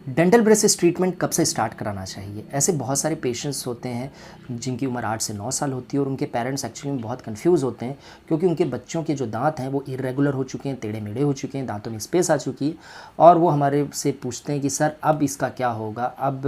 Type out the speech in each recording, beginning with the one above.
Dental braces treatment कब से start कराना चाहिए? ऐसे बहुत सारे पेशेंट्स होते हैं जिनकी उम्र 8 से 9 साल होती है और उनके पेरेंट्स एक्चुअली में बहुत कंफ्यूज होते हैं क्योंकि उनके बच्चों के जो दांत हैं वो इर्रेगुलर हो चुके हैं, टेढ़े मेढ़े हो चुके हैं, दांतों में स्पेस आ चुकी है और वो हमारे से पूछते हैं कि सर अब इसका क्या होगा, अब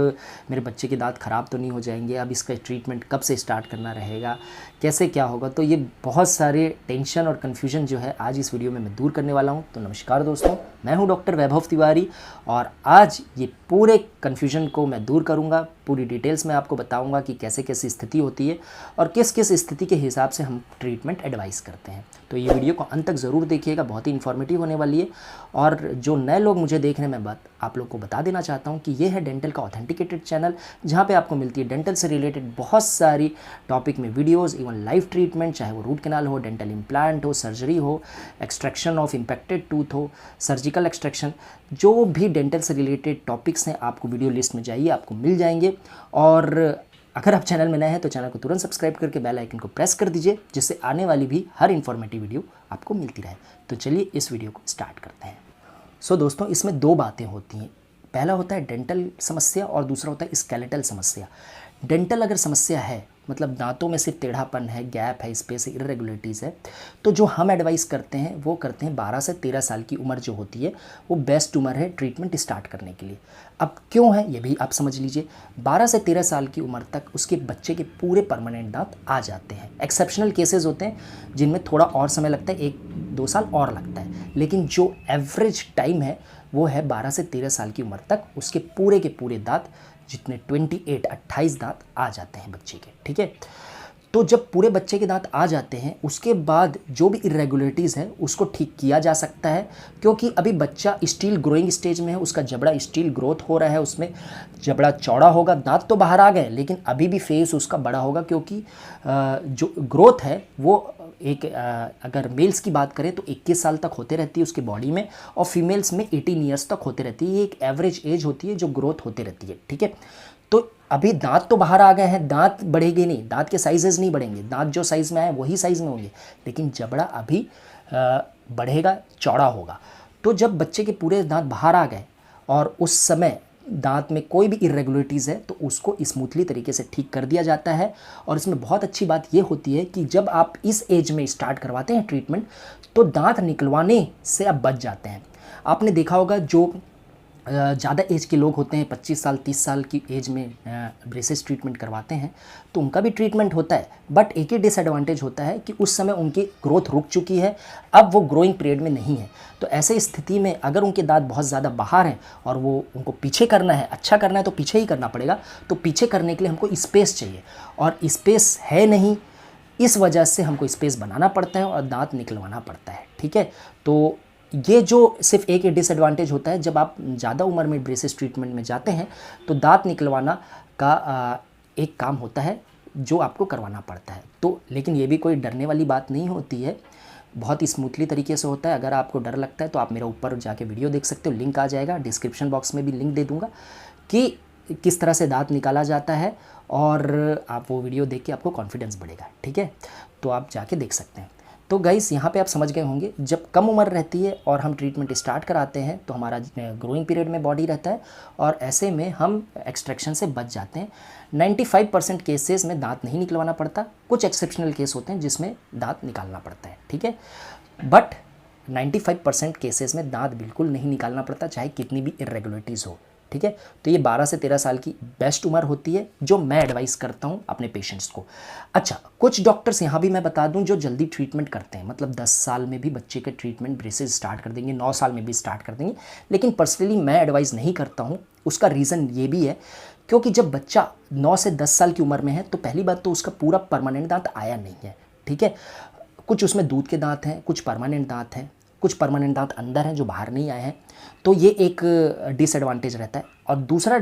मेरे बच्चे के दांत ख़राब तो नहीं हो जाएंगे, अब इसका ट्रीटमेंट कब से स्टार्ट करना रहेगा, कैसे क्या होगा। तो ये बहुत सारे टेंशन और कन्फ्यूजन जो है आज इस वीडियो में मैं दूर करने वाला हूँ। तो नमस्कार दोस्तों, मैं हूँ डॉक्टर वैभव तिवारी और आज ये पूरे कन्फ्यूजन को मैं दूर करूंगा। पूरी डिटेल्स में आपको बताऊंगा कि कैसे कैसी स्थिति होती है और किस किस स्थिति के हिसाब से हम ट्रीटमेंट एडवाइस करते हैं। तो ये वीडियो को अंत तक ज़रूर देखिएगा, बहुत ही इन्फॉर्मेटिव होने वाली है। और जो नए लोग मुझे देख रहे हैं, मैं आप लोग को बता देना चाहता हूँ कि ये है डेंटल का ऑथेंटिकेटेड चैनल, जहाँ पे आपको मिलती है डेंटल से रिलेटेड बहुत सारी टॉपिक में वीडियोस, इवन लाइव ट्रीटमेंट, चाहे वो रूट कैनाल हो, डेंटल इम्प्लांट हो, सर्जरी हो, एक्सट्रैक्शन ऑफ इम्पैक्टेड टूथ हो, सर्जिकल एक्सट्रैक्शन, जो भी डेंटल से रिलेटेड टॉपिक्स हैं आपको वीडियो लिस्ट में जाइए, आपको मिल जाएंगे। और अगर आप चैनल में नए हैं तो चैनल को तुरंत सब्सक्राइब करके बेल आइकन को प्रेस कर दीजिए, जिससे आने वाली भी हर इन्फॉर्मेटिव वीडियो आपको मिलती रहे। तो चलिए इस वीडियो को स्टार्ट करते हैं। दोस्तों, इसमें दो बातें होती हैं। पहला होता है डेंटल समस्या और दूसरा होता है स्केलेटल समस्या। डेंटल अगर समस्या है, मतलब दांतों में सिर्फ टेढ़ापन है, गैप है, स्पेस है, इरेगुलरिटीज़ है, तो जो हम एडवाइस करते हैं वो करते हैं 12 से 13 साल की उम्र जो होती है वो बेस्ट उम्र है ट्रीटमेंट स्टार्ट करने के लिए। अब क्यों है ये भी आप समझ लीजिए। 12 से 13 साल की उम्र तक उसके बच्चे के पूरे परमानेंट दांत आ जाते हैं। एक्सेप्शनल केसेस होते हैं जिनमें थोड़ा और समय लगता है, 1-2 साल और लगता है, लेकिन जो एवरेज टाइम है वो है 12 से 13 साल की उम्र तक उसके पूरे के पूरे दांत, जितने 28 दांत आ जाते हैं बच्चे के। ठीक है, तो जब पूरे बच्चे के दांत आ जाते हैं उसके बाद जो भी इरेगुलरिटीज़ है उसको ठीक किया जा सकता है, क्योंकि अभी बच्चा स्टिल ग्रोइंग स्टेज में है, उसका जबड़ा स्टिल ग्रोथ हो रहा है, उसमें जबड़ा चौड़ा होगा, दांत तो बाहर आ गए लेकिन अभी भी फेस उसका बड़ा होगा, क्योंकि जो ग्रोथ है वो अगर मेल्स की बात करें तो 21 साल तक होते रहती है उसके बॉडी में, और फीमेल्स में 18 ईयर्स तक होते रहती है। ये एक एवरेज एज होती है जो ग्रोथ होती रहती है। ठीक है, तो अभी दांत तो बाहर आ गए हैं, दांत बढ़ेंगे नहीं, दांत के साइजेस नहीं बढ़ेंगे, दांत जो साइज़ में आए वही साइज़ में होंगे, लेकिन जबड़ा अभी बढ़ेगा, चौड़ा होगा। तो जब बच्चे के पूरे दांत बाहर आ गए और उस समय दांत में कोई भी इरेगुलरिटीज़ है तो उसको स्मूथली तरीके से ठीक कर दिया जाता है। और इसमें बहुत अच्छी बात ये होती है कि जब आप इस एज में स्टार्ट करवाते हैं ट्रीटमेंट तो दांत निकलवाने से आप बच जाते हैं। आपने देखा होगा जो ज़्यादा एज के लोग होते हैं, 25 साल 30 साल की एज में ब्रेसेस ट्रीटमेंट करवाते हैं तो उनका भी ट्रीटमेंट होता है, बट एक ही डिसएडवांटेज होता है कि उस समय उनकी ग्रोथ रुक चुकी है, अब वो ग्रोइंग पीरियड में नहीं है। तो ऐसे स्थिति में अगर उनके दांत बहुत ज़्यादा बाहर हैं और वो उनको पीछे करना है, अच्छा करना है तो पीछे ही करना पड़ेगा। तो पीछे करने के लिए हमको स्पेस चाहिए और स्पेस है नहीं, इस वजह से हमको स्पेस बनाना पड़ता है और दांत निकलवाना पड़ता है। ठीक है, तो ये जो सिर्फ एक डिसएडवांटेज होता है, जब आप ज़्यादा उम्र में ब्रेसेस ट्रीटमेंट में जाते हैं तो दांत निकलवाना का एक काम होता है जो आपको करवाना पड़ता है। तो लेकिन ये भी कोई डरने वाली बात नहीं होती है, बहुत ही स्मूथली तरीके से होता है। अगर आपको डर लगता है तो आप मेरा ऊपर जाके वीडियो देख सकते हो, लिंक आ जाएगा, डिस्क्रिप्शन बॉक्स में भी लिंक दे दूँगा कि किस तरह से दांत निकाला जाता है, और आप वो वीडियो देख के आपको कॉन्फिडेंस बढ़ेगा। ठीक है, तो आप जाके देख सकते हैं। तो गाइस, यहाँ पे आप समझ गए होंगे, जब कम उम्र रहती है और हम ट्रीटमेंट स्टार्ट कराते हैं तो हमारा ग्रोइंग पीरियड में बॉडी रहता है और ऐसे में हम एक्सट्रैक्शन से बच जाते हैं। 95% केसेस में दांत नहीं निकलवाना पड़ता, कुछ एक्सेप्शनल केस होते हैं जिसमें दांत निकालना पड़ता है। ठीक है, बट 95% केसेस में दांत बिल्कुल नहीं निकालना पड़ता, चाहे कितनी भी इरेगुलरिटीज़ हो। ठीक है, तो ये 12 से 13 साल की बेस्ट उम्र होती है जो मैं एडवाइस करता हूँ अपने पेशेंट्स को। अच्छा, कुछ डॉक्टर्स यहाँ भी मैं बता दूँ जो जल्दी ट्रीटमेंट करते हैं, मतलब 10 साल में भी बच्चे के ट्रीटमेंट ब्रेसेस स्टार्ट कर देंगे, 9 साल में भी स्टार्ट कर देंगे, लेकिन पर्सनली मैं एडवाइस नहीं करता हूँ। उसका रीज़न ये भी है क्योंकि जब बच्चा 9 से 10 साल की उम्र में है तो पहली बात तो उसका पूरा परमानेंट दांत आया नहीं है। ठीक है, कुछ उसमें दूध के दांत हैं, कुछ परमानेंट दांत हैं, कुछ परमानेंट दांत अंदर हैं जो बाहर नहीं आए हैं, तो ये एक डिसएडवांटेज रहता है। और दूसरा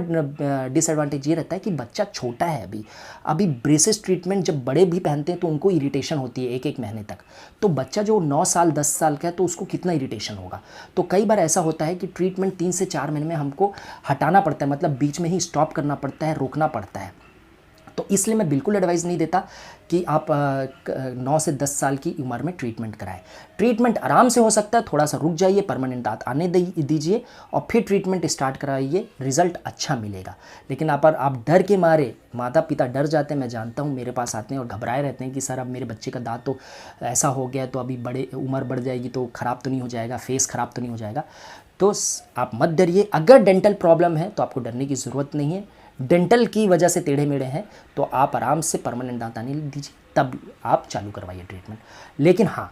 डिसएडवांटेज ये रहता है कि बच्चा छोटा है अभी ब्रेसेस ट्रीटमेंट जब बड़े भी पहनते हैं तो उनको इरिटेशन होती है एक महीने तक, तो बच्चा जो 9 साल 10 साल का है तो उसको कितना इरिटेशन होगा। तो कई बार ऐसा होता है कि ट्रीटमेंट 3 से 4 महीने में हमको हटाना पड़ता है, मतलब बीच में ही स्टॉप करना पड़ता है, रोकना पड़ता है। तो इसलिए मैं बिल्कुल एडवाइस नहीं देता कि आप 9 से 10 साल की उम्र में ट्रीटमेंट कराएं। ट्रीटमेंट आराम से हो सकता है, थोड़ा सा रुक जाइए, परमानेंट दांत आने दीजिए और फिर ट्रीटमेंट स्टार्ट कराइए, रिजल्ट अच्छा मिलेगा। लेकिन आप डर के मारे, माता पिता डर जाते हैं, मैं जानता हूँ, मेरे पास आते हैं और घबराए रहते हैं कि सर अब मेरे बच्चे का दांत तो ऐसा हो गया, तो अभी बड़े उम्र बढ़ जाएगी तो ख़राब तो नहीं हो जाएगा, फेस ख़राब तो नहीं हो जाएगा। तो आप मत डरिए। अगर डेंटल प्रॉब्लम है तो आपको डरने की ज़रूरत नहीं है। डेंटल की वजह से टेढ़े मेढ़े हैं तो आप आराम से परमानेंट दांत आने दीजिए, तब आप चालू करवाइए ट्रीटमेंट। लेकिन हाँ,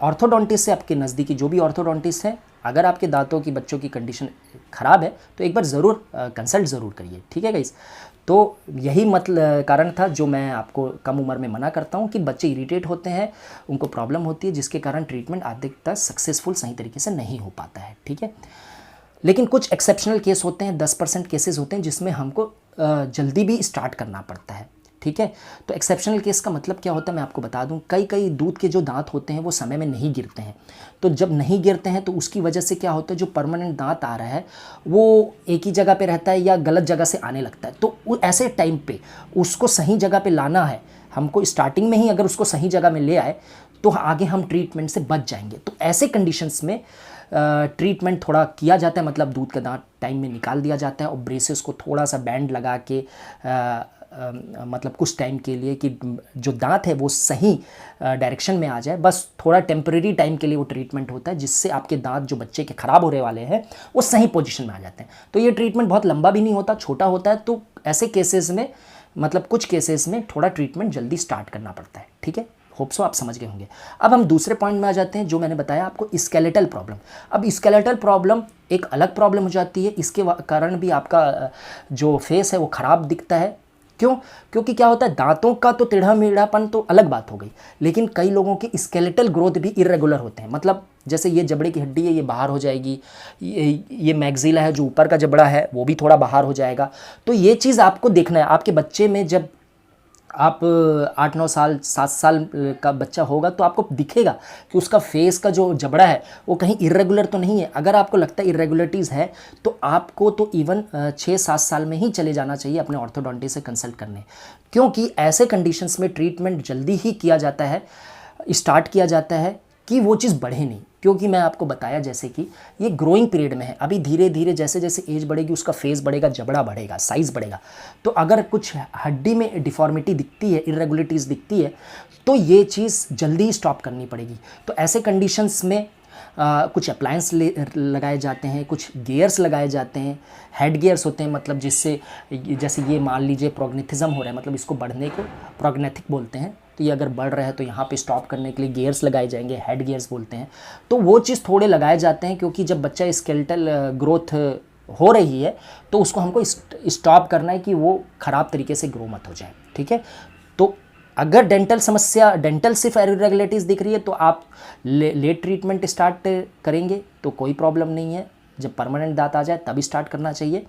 ऑर्थोडोंटिस्ट से, आपके नज़दीकी जो भी ऑर्थोडोंटिस्ट है, अगर आपके दांतों की, बच्चों की कंडीशन ख़राब है तो एक बार ज़रूर कंसल्ट ज़रूर करिए, ठीक है गाइस। तो यही मतलब कारण था जो मैं आपको कम उम्र में मना करता हूँ कि बच्चे इरिटेट होते हैं, उनको प्रॉब्लम होती है, जिसके कारण ट्रीटमेंट अधिकतर सक्सेसफुल सही तरीके से नहीं हो पाता है, ठीक है। लेकिन कुछ एक्सेप्शनल केस होते हैं, 10% केसेस होते हैं जिसमें हमको जल्दी भी स्टार्ट करना पड़ता है, ठीक है। तो एक्सेप्शनल केस का मतलब क्या होता है मैं आपको बता दूं। कई दूध के जो दांत होते हैं वो समय में नहीं गिरते हैं। तो जब नहीं गिरते हैं तो उसकी वजह से क्या होता है, जो परमानेंट दांत आ रहा है वो एक ही जगह पे रहता है या गलत जगह से आने लगता है। तो ऐसे टाइम पे उसको सही जगह पे लाना है हमको। स्टार्टिंग में ही अगर उसको सही जगह में ले आए तो आगे हम ट्रीटमेंट से बच जाएंगे। तो ऐसे कंडीशंस में ट्रीटमेंट थोड़ा किया जाता है, मतलब दूध का दांत टाइम में निकाल दिया जाता है और ब्रेसेस को थोड़ा सा बैंड लगा के मतलब कुछ टाइम के लिए कि जो दांत है वो सही डायरेक्शन में आ जाए, बस थोड़ा टेम्परेरी टाइम के लिए वो ट्रीटमेंट होता है, जिससे आपके दांत जो बच्चे के ख़राब होने वाले हैं वो सही पोजीशन में आ जाते हैं। तो ये ट्रीटमेंट बहुत लंबा भी नहीं होता, छोटा होता है। तो ऐसे केसेस में, मतलब कुछ केसेस में थोड़ा ट्रीटमेंट जल्दी स्टार्ट करना पड़ता है, ठीक है। होप सो आप समझ गए होंगे। अब हम दूसरे पॉइंट में आ जाते हैं, जो मैंने बताया आपको, स्केलेटल प्रॉब्लम। अब स्केलेटल प्रॉब्लम एक अलग प्रॉब्लम हो जाती है। इसके कारण भी आपका जो फेस है वो ख़राब दिखता है। क्यों? क्योंकि क्या होता है, दांतों का तो टेढ़ा मेढ़ापन तो अलग बात हो गई, लेकिन कई लोगों के स्केलेटल ग्रोथ भी इरेगुलर होते हैं। मतलब जैसे ये जबड़े की हड्डी है, ये बाहर हो जाएगी, ये मैग्जिला है जो ऊपर का जबड़ा है वो भी थोड़ा बाहर हो जाएगा। तो ये चीज़ आपको देखना है। आपके बच्चे में जब आप 8-9 साल 7 साल का बच्चा होगा तो आपको दिखेगा कि उसका फेस का जो जबड़ा है वो कहीं इरेगुलर तो नहीं है। अगर आपको लगता है इरेगुलरिटीज़ है तो आपको तो इवन 6-7 साल में ही चले जाना चाहिए अपने ऑर्थोडोंटिस्ट से कंसल्ट करने, क्योंकि ऐसे कंडीशंस में ट्रीटमेंट जल्दी ही किया जाता है, स्टार्ट किया जाता है कि वो चीज़ बढ़े नहीं। क्योंकि मैं आपको बताया जैसे कि ये ग्रोइंग पीरियड में है, अभी धीरे धीरे जैसे जैसे एज बढ़ेगी उसका फेस बढ़ेगा, जबड़ा बढ़ेगा, साइज़ बढ़ेगा। तो अगर कुछ हड्डी में डिफॉर्मिटी दिखती है, इरेगुलरिटीज़ दिखती है, तो ये चीज़ जल्दी ही स्टॉप करनी पड़ेगी। तो ऐसे कंडीशंस में कुछ अप्लायंस लगाए जाते हैं, कुछ गियर्स लगाए जाते हैं, हेड गियर्स होते हैं, मतलब जिससे जैसे ये मान लीजिए प्रोग्नेथिज्म हो रहा है, मतलब इसको बढ़ने को प्रोग्नेथिक बोलते हैं। तो ये अगर बढ़ रहा है तो यहाँ पे स्टॉप करने के लिए गियर्स लगाए जाएंगे, हेड गियर्स बोलते हैं। तो वो चीज़ थोड़े लगाए जाते हैं, क्योंकि जब बच्चा स्केलेटल ग्रोथ हो रही है तो उसको हमको स्टॉप करना है कि वो ख़राब तरीके से ग्रो मत हो जाए, ठीक है। तो अगर डेंटल सिर्फ इरेगुलरिटीज़ दिख रही है तो आप लेट ट्रीटमेंट स्टार्ट करेंगे तो कोई प्रॉब्लम नहीं है। जब परमानेंट दांत आ जाए तभी स्टार्ट करना चाहिए।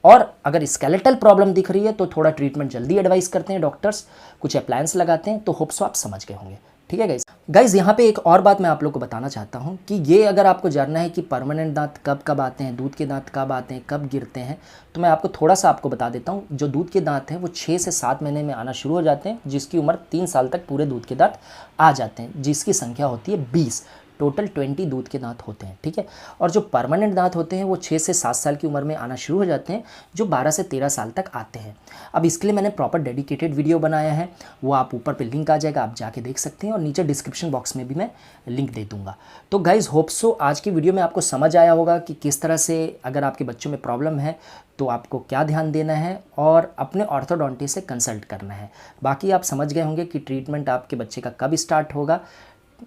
और अगर स्केलेटल प्रॉब्लम दिख रही है तो थोड़ा ट्रीटमेंट जल्दी एडवाइस करते हैं डॉक्टर्स, कुछ अप्लायंस लगाते हैं। तो होप सो आप समझ गए होंगे, ठीक है गाइस। यहाँ पे एक और बात मैं आप लोग को बताना चाहता हूँ कि ये अगर आपको जानना है कि परमानेंट दांत कब कब आते हैं, दूध के दांत कब आते हैं, कब गिरते हैं, तो मैं आपको थोड़ा सा आपको बता देता हूँ। जो दूध के दांत हैं वो 6 से 7 महीने में आना शुरू हो जाते हैं, जिसकी उम्र 3 साल तक पूरे दूध के दांत आ जाते हैं, जिसकी संख्या होती है 20। टोटल 20 दूध के दांत होते हैं, ठीक है। और जो परमानेंट दांत होते हैं वो 6 से 7 साल की उम्र में आना शुरू हो जाते हैं, जो 12 से 13 साल तक आते हैं। अब इसके लिए मैंने प्रॉपर डेडिकेटेड वीडियो बनाया है, वो आप ऊपर पे लिंक आ जाएगा, आप जाके देख सकते हैं, और नीचे डिस्क्रिप्शन बॉक्स में भी मैं लिंक दे दूंगा। तो गाइज होप सो आज की वीडियो में आपको समझ आया होगा कि किस तरह से अगर आपके बच्चों में प्रॉब्लम है तो आपको क्या ध्यान देना है और अपने ऑर्थोडोंटिस्ट से कंसल्ट करना है। बाकी आप समझ गए होंगे कि ट्रीटमेंट आपके बच्चे का कब स्टार्ट होगा।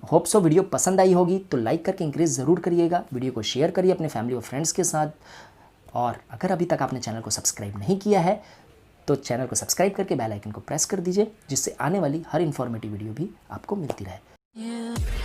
होप सो वीडियो पसंद आई होगी तो लाइक करके इंक्रीज ज़रूर करिएगा, वीडियो को शेयर करिए अपने फैमिली और फ्रेंड्स के साथ। और अगर अभी तक आपने चैनल को सब्सक्राइब नहीं किया है तो चैनल को सब्सक्राइब करके बेल आइकन को प्रेस कर दीजिए, जिससे आने वाली हर इन्फॉर्मेटिव वीडियो भी आपको मिलती रहे।